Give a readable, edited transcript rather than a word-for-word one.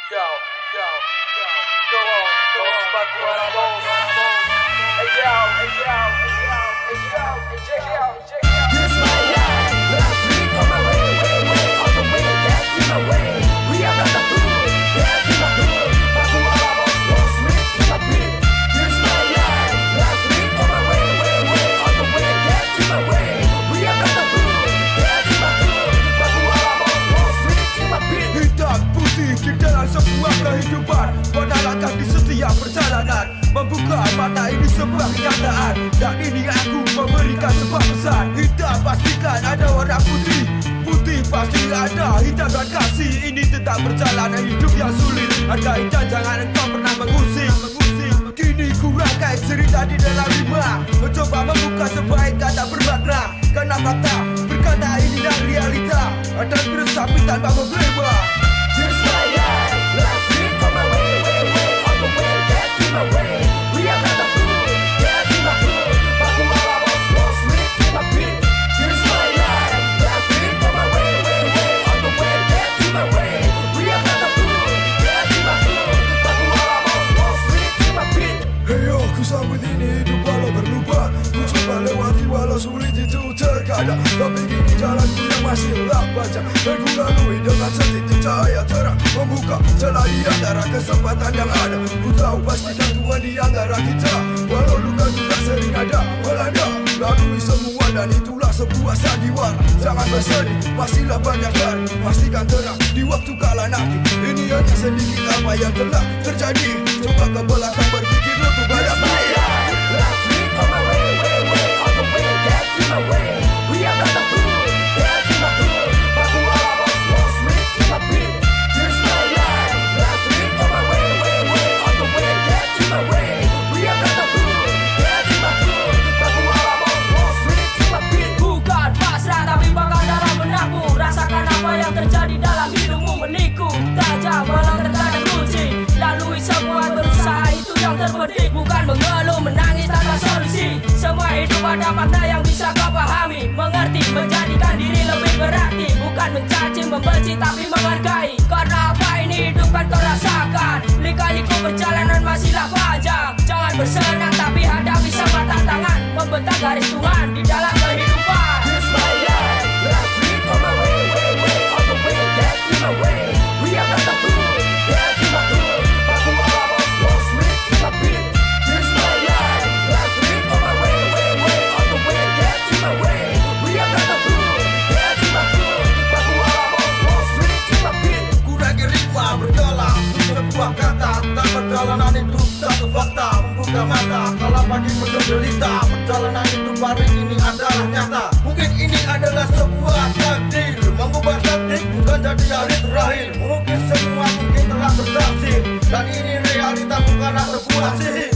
Yo, go on, spot what I'm on. Hey yo, check it out. This my life, last week on my way, on the way, get in my way. We are not the fool, get in my hood. Aku alamos, lost sweet in my beat. This my life, last week on my way, on the way, get in my way. We are not the fool, get in my hood. Aku alamos, lost sweet in my beat. Hitam putih di dalam sebuah kehidupan. Pada langkah di setiap perjalanan, membuka mata ini sebuah kenyataan. Dan ini aku memberikan sebuah pesan. Hitam pastikan ada warna putih, putih pasti ada hitam dan kasih. Ini tentang perjalanan hidup yang sulit. Hargai dan jangan engkau pernah mengusik. Kini ku rangkai cerita di dalam rima, mencoba membuka sebaik kata bermakna. Karena fakta berkata ini dan realita, ada bersambut tanpa membela. This my life, last week on my way, on the way, get in my way. We are not the fool, get in my hood. Aku alamos, lost sweet in my beat. This my life, last week on my way, on the way, get in my way. We are not the fool, get in my hood. Aku alamos, lost sweet in my beat. Hey yo, ku sambut ini hidup walau berlupa. Ku coba lewati walau sulit itu terkadang. Tapi kini jalanku yang masih gelap panjang, dan ku lalui dengan setitik cahaya terang, membuka celah di antara kesempatan yang ada. Ku tahu pastikan Tuhan di antara kita, walau luka juga sering ada melanda. Lalui semua dan itulah sebuah sandiwara. Jangan bersedih, masihlah banyak hari, pastikan terang di waktu kala nanti. Ini hanya sedikit apa yang telah terjadi. Coba ke belakang berpikir untuk hadapi. Last week on my way, on the way, get in my way. We are not the fool, get in my hood. Aku alamos, lost sweet in my beat. This my life, last week on my way, on the way, get in my way. We are not the fool, get in my hood. Aku alamos, lost sweet in my beat. Bukan pasrah tapi bangga dalam benakmu. Rasakan apa yang terjadi dalam hidupmu, menikung tajam walau terkadang runcing. Lalui semua berusaha itu yang terpenting. Bukan mengeluh menangis tanpa solusi. Semua hidup ada makna yang bisa kau pahami, mengerti, menjadikan diri lebih berarti. Bukan mencaci, membenci tapi menghargai. Karena apa ini hidup kan kau rasakan. Lika-liku perjalanan masihlah panjang. Jangan bersenang tapi hadapi semua tantangan. Membentang garis Tuhan di dalam kehidupan. This my life, last week on my way, on the way, get in my way. We are not the fool, get in my hood. Aku alamos, lost sweet in my beat. This my life, last week on my way, on the way, get in my way. We are not the fool, get in my hood. Aku alamos, lost sweet in my beat. Kurangi ritma berkelas sebuah kata. Tak perjalanan itu satu fakta, membuka mata kalau pagi penuh derita. Perjalanan hidup hari ini adalah nyata. Mungkin ini adalah sebuah takdir, mengubah takdir bukan jadi hari terakhir. Mungkin semua mungkin telah berhasil, dan ini realita bukanlah sebuah sihir.